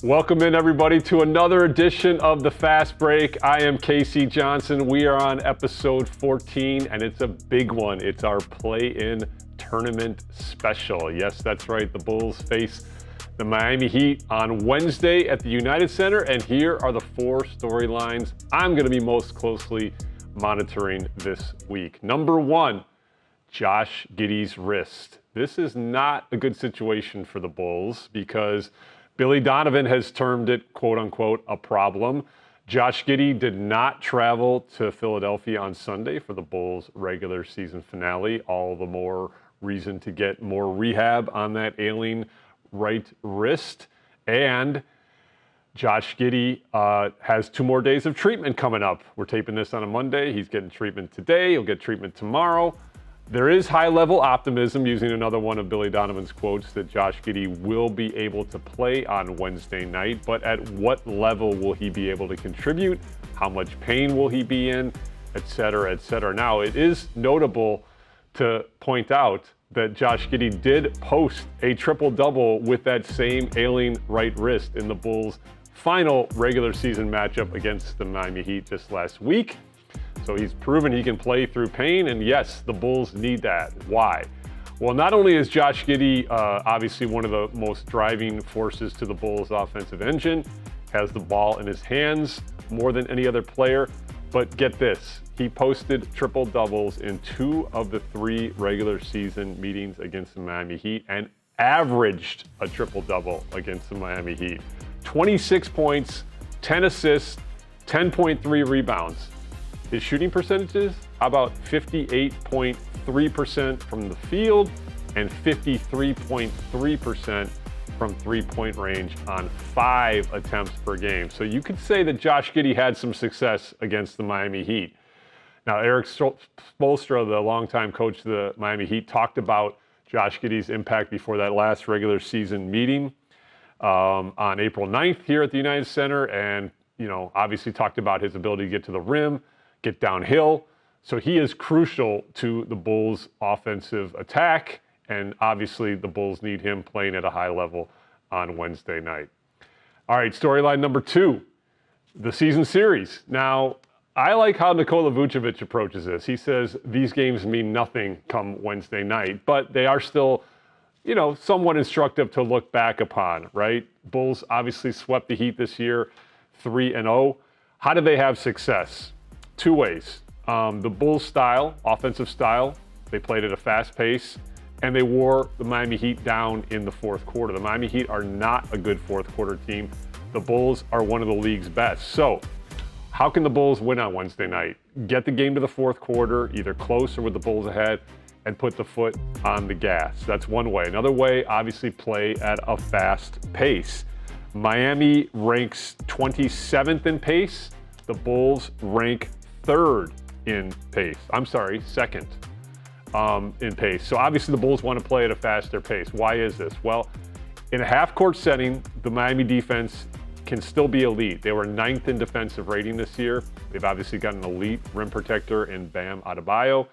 Welcome in, everybody, to another edition of the Fast Break. I am Casey Johnson. We are on episode 14, and it's a big one. It's our play-in tournament special. Yes, that's right. The Bulls face the Miami Heat on Wednesday at the United Center, and here are the four storylines I'm going to be most closely monitoring this week. Number one, Josh Giddey's wrist. This is not a good situation for the Bulls because Billy Donovan has termed it, quote unquote, a problem. Josh Giddy did not travel to Philadelphia on Sunday for the Bulls' regular season finale. All the more reason to get more rehab on that ailing right wrist. And Josh Giddy has 2 more days of treatment coming up. We're taping this on a Monday. He's getting treatment today. He'll get treatment tomorrow. There is high-level optimism, using another one of Billy Donovan's quotes, that Josh Giddy will be able to play on Wednesday night, but at what level will he be able to contribute? How much pain will he be in? Et cetera, et cetera. Now, it is notable to point out that Josh Giddy did post a triple-double with that same ailing right wrist in the Bulls' final regular season matchup against the Miami Heat just last week. So he's proven he can play through pain, and yes, the Bulls need that. Why? Well, not only is Josh Giddy obviously one of the most driving forces to the Bulls' offensive engine, has the ball in his hands more than any other player, but get this, he posted triple doubles in 2 of the 3 regular season meetings against the Miami Heat and averaged a triple double against the Miami Heat. 26 points, 10 assists, 10.3 rebounds. His shooting percentages, how about 58.3% from the field and 53.3% from three-point range on 5 attempts per game. So you could say that Josh Giddy had some success against the Miami Heat. Now, Erik Spoelstra, the longtime coach of the Miami Heat, talked about Josh Giddy's impact before that last regular season meeting on April 9th here at the United Center, and obviously talked about his ability to get to the rim, get downhill. So he is crucial to the Bulls' offensive attack, and obviously the Bulls need him playing at a high level on Wednesday night. All right, storyline number 2, the season series. Now, I like how 𝗵𝗂 approaches this. He says these games mean nothing come Wednesday night, but they are still, somewhat instructive to look back upon, right? Bulls obviously swept the Heat this year, 3-0. How did they have success? 2 ways. The Bulls' style, offensive style, they played at a fast pace, and they wore the Miami Heat down in the fourth quarter. The Miami Heat are not a good fourth quarter team. The Bulls are one of the league's best. So how can the Bulls win on Wednesday night? Get the game to the fourth quarter, either close or with the Bulls ahead, and put the foot on the gas. That's one way. Another way, obviously, play at a fast pace. Miami ranks 27th in pace. The Bulls rank 3rd in pace. Second in pace. So obviously the Bulls want to play at a faster pace. Why is this? Well, in a half-court setting, the Miami defense can still be elite. They were 9th in defensive rating this year. They've obviously got an elite rim protector in 𝗵𝗻 𝗂𝗶𝘀.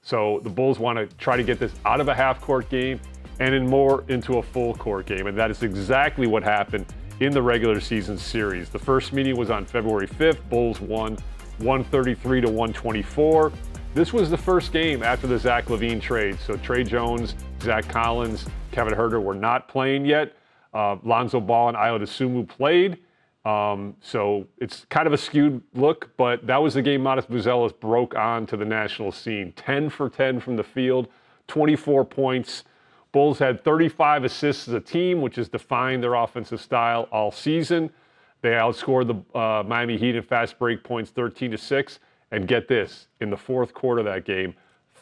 So the Bulls want to try to get this out of a half-court game and into a full-court game. And that is exactly what happened in the regular season series. The first meeting was on February 5th. Bulls won 133-124. This was the first game after the Zach LaVine trade. So Tre Jones, Zach Collins, Kevin Huerter were not playing yet. Lonzo Ball and Ayo Dosunmu played. So it's kind of a skewed look, but that was the game Matas Buzelis broke on to the national scene. 10 for 10 from the field, 24 points. Bulls had 35 assists as a team, which has defined their offensive style all season. They outscored the Miami Heat in fast break points 13-6. And get this, in the fourth quarter of that game,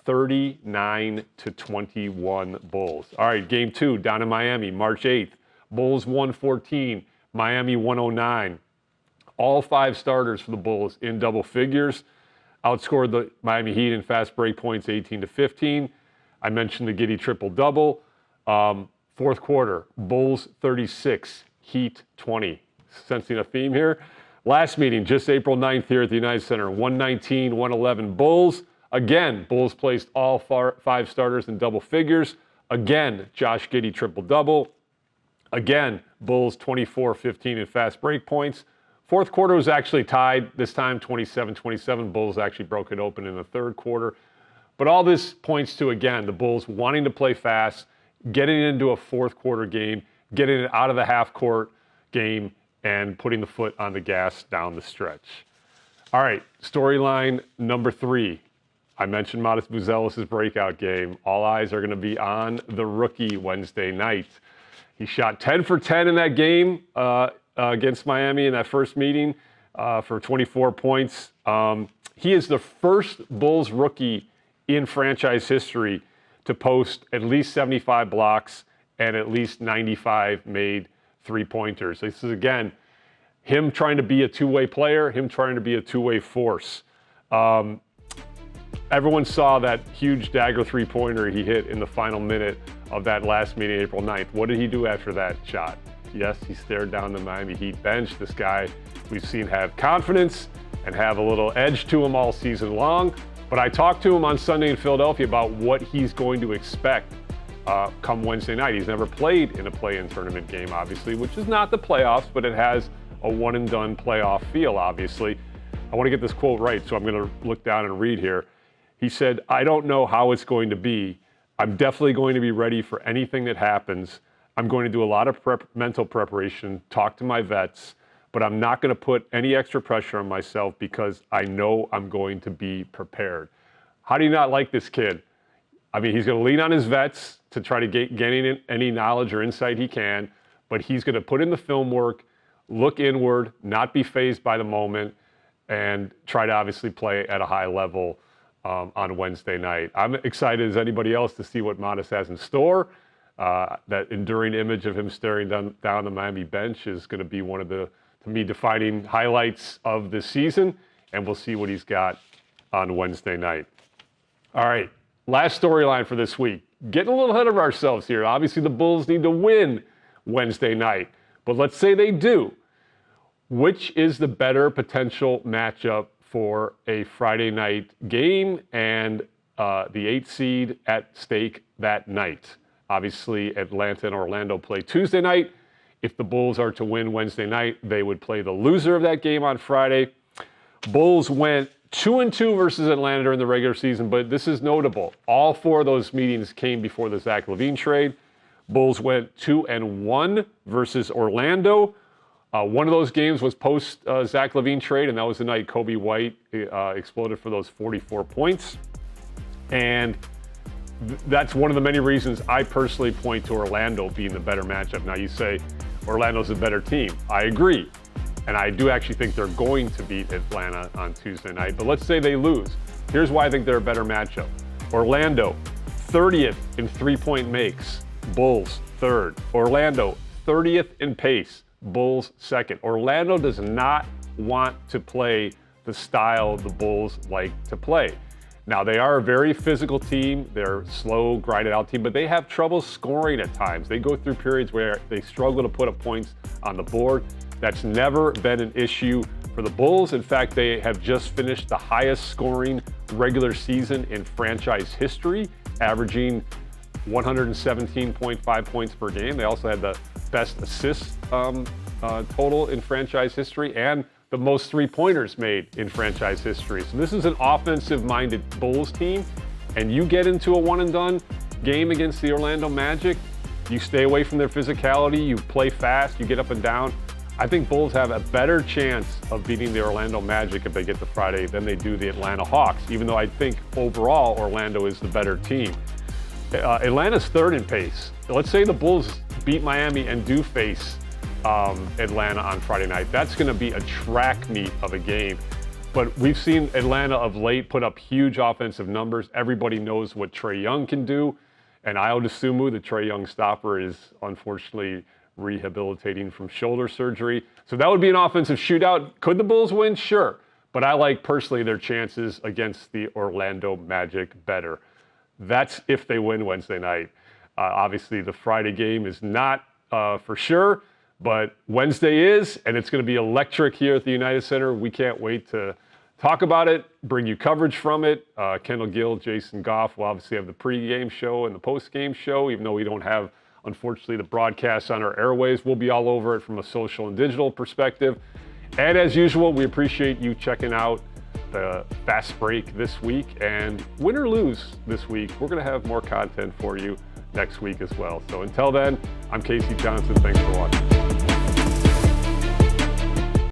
39-21 Bulls. All right, game 2 down in Miami, March 8th. Bulls 114, Miami 109. All 5 starters for the Bulls in double figures. Outscored the Miami Heat in fast break points 18-15. I mentioned the Giddy triple-double. Fourth quarter, Bulls 36, Heat 20. Sensing a theme here? Last meeting, just April 9th here at the United Center, 119-111 Bulls. Again, Bulls placed all 5 starters in double figures. Again, Josh Giddy triple-double. Again, Bulls 24-15 in fast break points. Fourth quarter was actually tied. This time 27-27. Bulls actually broke it open in the third quarter. But all this points to, again, the Bulls wanting to play fast, getting into a fourth quarter game, getting it out of the half court game, and putting the foot on the gas down the stretch. All right, storyline number 3. I mentioned Matas Buzelis' breakout game. All eyes are going to be on the rookie Wednesday night. He shot 10 for 10 in that game against Miami in that first meeting for 24 points. He is the first Bulls rookie in franchise history to post at least 75 blocks and at least 95 made three-pointers. This is, again, him trying to be a two-way player, him trying to be a two-way force. Everyone saw that huge dagger three-pointer he hit in the final minute of that last meeting, April 9th. What did he do after that shot? Yes, he stared down the Miami Heat bench. This guy we've seen have confidence and have a little edge to him all season long. But I talked to him on Sunday in Philadelphia about what he's going to expect come Wednesday night. He's never played in a play-in tournament game, obviously, which is not the playoffs, but it has a one-and-done playoff feel, obviously. I want to get this quote right, so I'm going to look down and read here. He said, "I don't know how it's going to be. I'm definitely going to be ready for anything that happens. I'm going to do a lot of mental preparation, talk to my vets, but I'm not going to put any extra pressure on myself because I know I'm going to be prepared." How do you not like this kid? I mean, he's going to lean on his vets to try to gain any knowledge or insight he can, but he's going to put in the film work, look inward, not be fazed by the moment, and try to obviously play at a high level on Wednesday night. I'm excited as anybody else to see what Matas has in store. That enduring image of him staring down the Miami bench is going to be one of the, to me, defining highlights of this season, and we'll see what he's got on Wednesday night. All right, last storyline for this week. Getting a little ahead of ourselves here. Obviously, the Bulls need to win Wednesday night, but let's say they do. Which is the better potential matchup for a Friday night game and the 8th seed at stake that night? Obviously, Atlanta and Orlando play Tuesday night. If the Bulls are to win Wednesday night, they would play the loser of that game on Friday. Bulls went 2-2 versus Atlanta during the regular season, but this is notable. All 4 of those meetings came before the Zach LaVine trade. Bulls went 2-1 versus Orlando. One of those games was post Zach LaVine trade, and that was the night Coby White exploded for those 44 points. And that's one of the many reasons I personally point to Orlando being the better matchup. Now you say Orlando's a better team. I agree. And I do actually think they're going to beat Atlanta on Tuesday night. But let's say they lose. Here's why I think they're a better matchup. Orlando, 30th in three-point makes. Bulls, 3rd. Orlando, 30th in pace. Bulls, 2nd. Orlando does not want to play the style the Bulls like to play. Now, they are a very physical team. They're a slow, grinded-out team, but they have trouble scoring at times. They go through periods where they struggle to put up points on the board. That's never been an issue for the Bulls. In fact, they have just finished the highest scoring regular season in franchise history, averaging 117.5 points per game. They also had the best assists total in franchise history and the most three-pointers made in franchise history. So this is an offensive-minded Bulls team, and you get into a one-and-done game against the Orlando Magic, you stay away from their physicality, you play fast, you get up and down. I think Bulls have a better chance of beating the Orlando Magic if they get to Friday than they do the Atlanta Hawks, even though I think overall Orlando is the better team. Atlanta's 3rd in pace. Let's say the Bulls beat Miami and do face Atlanta on Friday night. That's going to be a track meet of a game. But we've seen Atlanta of late put up huge offensive numbers. Everybody knows what Trae Young can do. And 𝗬𝗎, the Trae Young stopper, is unfortunately rehabilitating from shoulder surgery. So that would be an offensive shootout. Could the Bulls win? Sure. But I like personally their chances against the Orlando Magic better. That's if they win Wednesday night. Obviously, the Friday game is not for sure, but Wednesday is, and it's going to be electric here at the United Center. We can't wait to talk about it, bring you coverage from it. Kendall Gill, Jason Goff will obviously have the pregame show and the postgame show, even though we don't have Unfortunately, the broadcast on our airways will be all over it from a social and digital perspective. And as usual, we appreciate you checking out the Fast Break this week. And win or lose this week, we're going to have more content for you next week as well. So until then, I'm Casey Johnson. Thanks for watching.